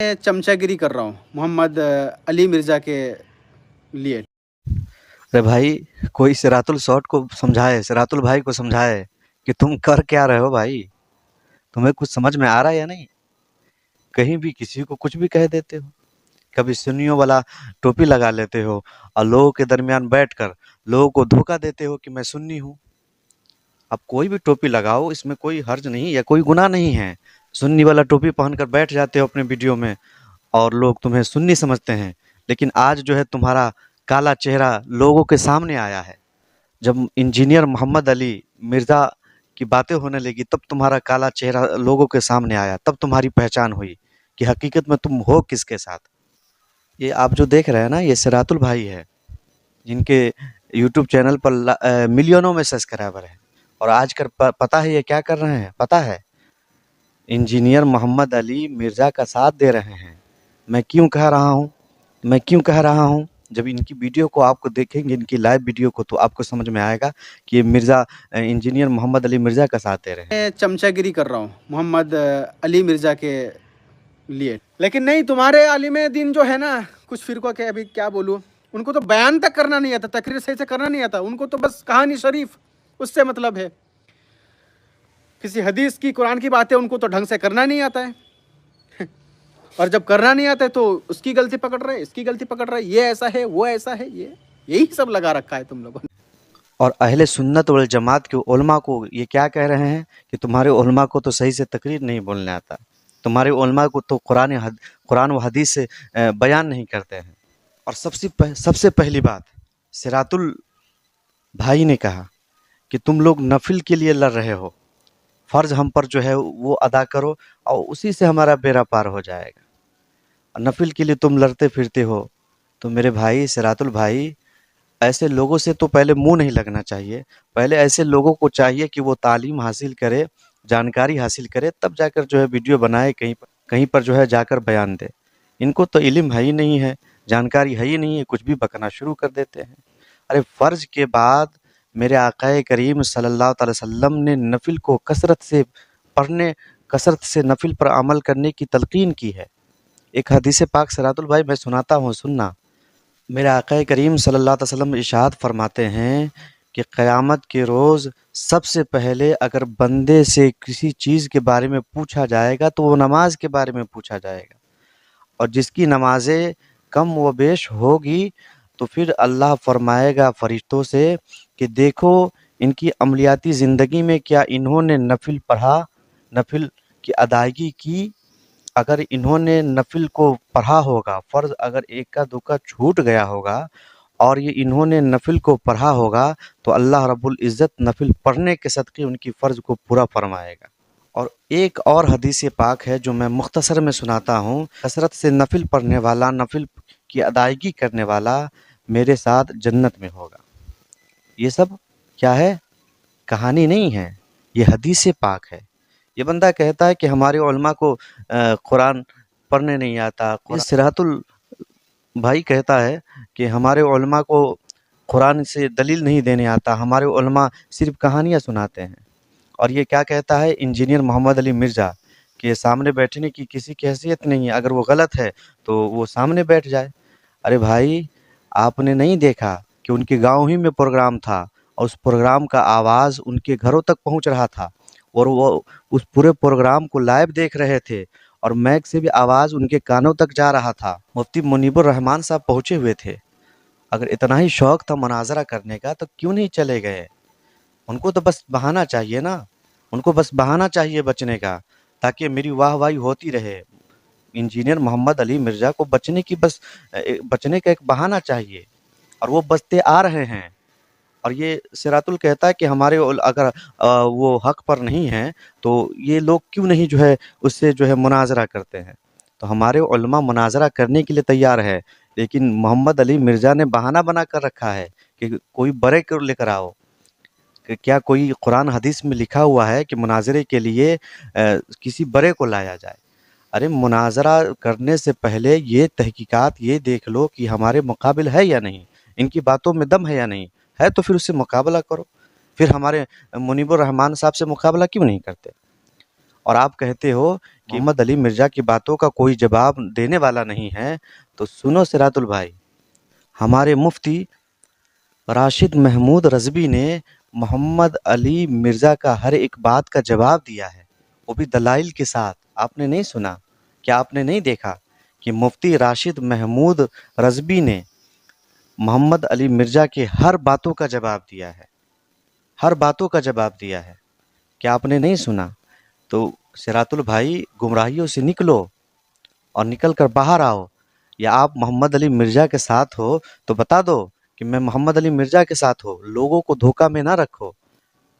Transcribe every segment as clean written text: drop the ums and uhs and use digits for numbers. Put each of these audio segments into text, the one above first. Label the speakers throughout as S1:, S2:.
S1: मैं चमचागिरी कर रहा हूँ मोहम्मद अली मिर्ज़ा के लिए।
S2: अरे भाई, कोई सिरातुल शॉट को समझाए, सिरातुल भाई को समझाए कि तुम कर क्या रहे हो भाई। तुम्हें कुछ समझ में आ रहा है या नहीं? कहीं भी किसी को कुछ भी कह देते हो। कभी सुन्नियों वाला टोपी लगा लेते हो और लोगों के दरमियान बैठकर लोगों को धोखा देते हो कि मैं सुन्नी हूँ। अब कोई भी टोपी लगाओ, इसमें कोई हर्ज नहीं या कोई गुनाह नहीं है। सुन्नी वाला टोपी पहनकर बैठ जाते हो अपने वीडियो में और लोग तुम्हें सुन्नी समझते हैं। लेकिन आज जो है तुम्हारा काला चेहरा लोगों के सामने आया है। जब इंजीनियर मोहम्मद अली मिर्ज़ा की बातें होने लगी तब तुम्हारा काला चेहरा लोगों के सामने आया, तब तुम्हारी पहचान हुई कि हकीकत में तुम हो किसके साथ। ये आप जो देख रहे हैं ना, ये सिरातुल भाई है, जिनके यूट्यूब चैनल पर मिलियनों में सब्सक्राइबर है। और आजकल पता है ये क्या कर रहे हैं? पता है, इंजीनियर मोहम्मद अली मिर्ज़ा का साथ दे रहे हैं। मैं क्यों कह रहा हूँ? मैं क्यों कह रहा हूँ? जब इनकी वीडियो को आपको देखेंगे, इनकी लाइव वीडियो को, तो आपको समझ में आएगा कि ये इंजीनियर मोहम्मद अली मिर्ज़ा का साथ दे रहे हैं।
S1: मैं चमचागिरी कर रहा हूँ मोहम्मद अली मिर्ज़ा के लिए। लेकिन नहीं, तुम्हारे आलिम दीन जो है ना, कुछ फिरकों के, अभी क्या बोलूँ, उनको तो बयान तक करना नहीं आता, तकरीर सही से करना नहीं आता। उनको तो बस कहानी शरीफ उससे मतलब है। किसी हदीस की, कुरान की बातें उनको तो ढंग से करना नहीं आता है। और जब करना नहीं आता है तो उसकी गलती पकड़ रहे, इसकी गलती पकड़ रहे, ये ऐसा है, वो ऐसा है, यही सब लगा रखा है तुम लोगों ने।
S2: और अहले सुन्नत वल जमात के उलमा को ये क्या कह रहे हैं कि तुम्हारे उलमा को तो सही से तकरीर नहीं बोलने आता, तुम्हारे उलमा को तो कुरान व हदीस से बयान नहीं करते हैं। और सबसे पहली बात, सिरातुल भाई ने कहा कि तुम लोग नफिल के लिए लड़ रहे हो, फ़र्ज हम पर जो है वो अदा करो और उसी से हमारा बेड़ा पार हो जाएगा। और नफिल के लिए तुम लड़ते फिरते हो। तो मेरे भाई सिरातुल भाई, ऐसे लोगों से तो पहले मुँह नहीं लगना चाहिए। पहले ऐसे लोगों को चाहिए कि वो तालीम हासिल करे, जानकारी हासिल करे, तब जाकर जो है वीडियो बनाए, कहीं पर जो है जाकर बयान दे। इनको तो इल्म है ही नहीं है, जानकारी है ही नहीं है, कुछ भी बकना शुरू कर देते हैं। अरे फ़र्ज़ के बाद मेरे आक़ाए करीम सल्लल्लाहु अलैहि वसल्लम ने नफिल को पढ़ने, कसरत से नफिल पर अमल करने की तलक़ीन की है। एक हदीस पाक सिरातुल भाई मैं सुनाता हूँ, सुनना। मेरे आक़ाए करीम सल्लल्लाहु अलैहि वसल्लम इरशाद फरमाते हैं कि क़यामत के रोज़ सबसे पहले अगर बंदे से किसी चीज़ के बारे में पूछा जाएगा तो वो नमाज के बारे में पूछा जाएगा। और जिसकी नमाज़ें कम व बेश होगी तो फिर अल्लाह फरमाएगा फ़रिश्तों से कि देखो इनकी अमलियाती ज़िंदगी में क्या इन्होंने नफिल पढ़ा, नफिल की अदायगी की। अगर इन्होंने नफिल को पढ़ा होगा, फ़र्ज़ अगर एक का दुक्का छूट गया होगा और ये इन्होंने नफिल को पढ़ा होगा, तो अल्लाह रब्बुल इज़्ज़त नफिल पढ़ने के सदक़े उनकी फ़र्ज़ को पूरा फरमाएगा। और एक और हदीस पाक है जो मैं मुख्तसर में सुनाता हूँ, कसरत से नफिल पढ़ने वाला, नफिल की अदायगी करने वाला मेरे साथ जन्नत में होगा। ये सब क्या है? कहानी नहीं है, ये हदीस पाक है। ये बंदा कहता है कि हमारे उलमा को कुरान पढ़ने नहीं आता। ये सिरातुल भाई कहता है कि हमारे उलमा को कुरान से दलील नहीं देने आता, हमारे उलमा सिर्फ़ कहानियाँ सुनाते हैं। और ये क्या कहता है इंजीनियर मोहम्मद अली मिर्ज़ा कि सामने बैठने की किसी की हैसियत नहीं है, अगर वो गलत है तो वो सामने बैठ जाए। अरे भाई, आपने नहीं देखा कि उनके गाँव ही में प्रोग्राम था और उस प्रोग्राम का आवाज़ उनके घरों तक पहुँच रहा था और वो उस पूरे प्रोग्राम को लाइव देख रहे थे और माइक से भी आवाज़ उनके कानों तक जा रहा था। मुफ्ती मुनीबुर रहमान साहब पहुँचे हुए थे। अगर इतना ही शौक़ था मुनाज़रा करने का तो क्यों नहीं चले गए? उनको तो बस बहाना चाहिए ना, उनको बस बहाना चाहिए बचने का, ताकि मेरी वाहवाही होती रहे। इंजीनियर मोहम्मद अली मिर्ज़ा को बचने का एक बहाना चाहिए और वो बचते आ रहे हैं। और ये सिरातुल कहता है कि हमारे अगर वो हक़ पर नहीं हैं तो ये लोग क्यों नहीं जो है उससे जो है मुनाज़रा करते हैं। तो हमारे उलमा मुनाज़रा करने के लिए तैयार है, लेकिन मोहम्मद अली मिर्ज़ा ने बहाना बना कर रखा है कि कोई बड़े को लेकर आओ। कि क्या कोई कुरान हदीस में लिखा हुआ है कि मुनाज़रे के लिए किसी बड़े को लाया जाए? अरे मुनाज़रा करने से पहले ये तहकीकात ये देख लो कि हमारे मुकाबिल है या नहीं, इनकी बातों में दम है या नहीं, है तो फिर उससे मुकाबला करो। फिर हमारे मुनीबुर रहमान साहब से मुकाबला क्यों नहीं करते? اور آپ کہتے ہو کہ محمد علی مرزا کی باتوں کا کوئی جواب دینے والا نہیں ہے، تو سنو سراج البھائی، ہمارے مفتی راشد محمود رضوی نے محمد علی مرزا کا ہر ایک بات کا جواب دیا ہے، وہ بھی دلائل کے ساتھ۔ آپ نے نہیں سنا؟ کیا آپ نے نہیں دیکھا کہ مفتی راشد محمود رضوی نے محمد علی مرزا کے ہر باتوں کا جواب دیا ہے، ہر باتوں کا جواب دیا ہے؟ کیا آپ نے نہیں سنا؟ تو سراج البھائی، گمراہیوں سے نکلو اور نکل کر باہر آؤ، یا آپ محمد علی مرزا کے ساتھ ہو تو بتا دو کہ میں محمد علی مرزا کے ساتھ ہوں۔ لوگوں کو دھوکہ میں نہ رکھو،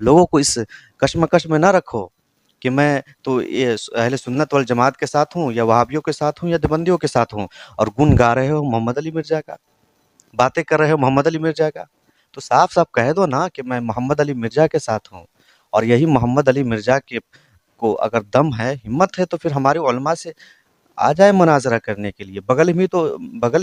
S2: لوگوں کو اس کشمکش میں نہ رکھو کہ میں تو یہ اہل سنت والجماعت کے ساتھ ہوں، یا وہابیوں کے ساتھ ہوں، یا دیوبندیوں کے ساتھ ہوں، اور گن گا رہے ہو محمد علی مرزا کا، باتیں کر رہے ہو محمد علی مرزا کا۔ تو صاف صاف کہہ دو نا کہ میں محمد علی مرزا کے ساتھ ہوں، اور یہی محمد علی مرزا کے کو اگر دم ہے، ہمت ہے، تو پھر ہمارے علماء سے آ جائے مناظرہ کرنے کے لیے۔ بغل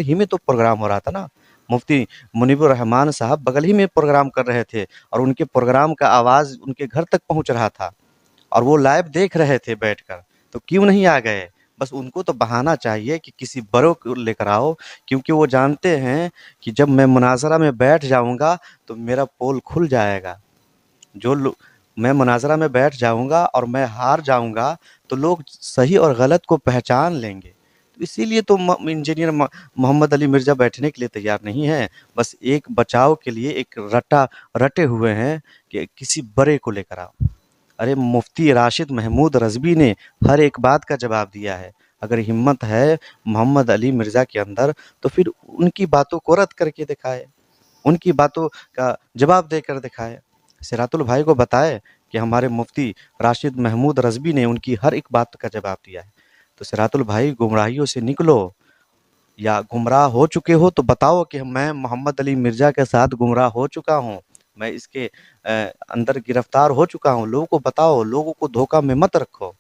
S2: ہی میں تو پروگرام ہو رہا تھا نا، مفتی منیب الرحمان صاحب بغل ہی میں پروگرام کر رہے تھے، اور ان کے پروگرام کا آواز ان کے گھر تک پہنچ رہا تھا، اور وہ لائیو دیکھ رہے تھے بیٹھ کر، تو کیوں نہیں آ گئے؟ بس ان کو تو بہانہ چاہیے کہ کسی بڑوں کو لے کر آؤ، کیونکہ وہ جانتے ہیں کہ جب میں مناظرہ میں بیٹھ جاؤں گا تو میرا پول کھل جائے گا۔ میں مناظرہ میں بیٹھ جاؤں گا اور میں ہار جاؤں گا تو لوگ صحیح اور غلط کو پہچان لیں گے۔ اسی لیے تو انجینئر محمد علی مرزا بیٹھنے کے لیے تیار نہیں ہے، بس ایک بچاؤ کے لیے ایک رٹے ہوئے ہیں کہ کسی بڑے کو لے کر آؤ۔ ارے مفتی راشد محمود رضوی نے ہر ایک بات کا جواب دیا ہے۔ اگر ہمت ہے محمد علی مرزا کے اندر تو پھر ان کی باتوں کو رد کر کے دکھائے، ان کی باتوں کا جواب دے کر دکھائے۔ سراج البھائی کو بتائے کہ ہمارے مفتی راشد محمود رضوی نے ان کی ہر ایک بات کا جواب دیا ہے۔ تو سراج البھائی، گمراہیوں سے نکلو، یا گمراہ ہو چکے ہو تو بتاؤ کہ میں محمد علی مرزا کے ساتھ گمراہ ہو چکا ہوں، میں اس کے اندر گرفتار ہو چکا ہوں۔ لوگوں کو بتاؤ، لوگوں کو دھوکہ میں مت رکھو۔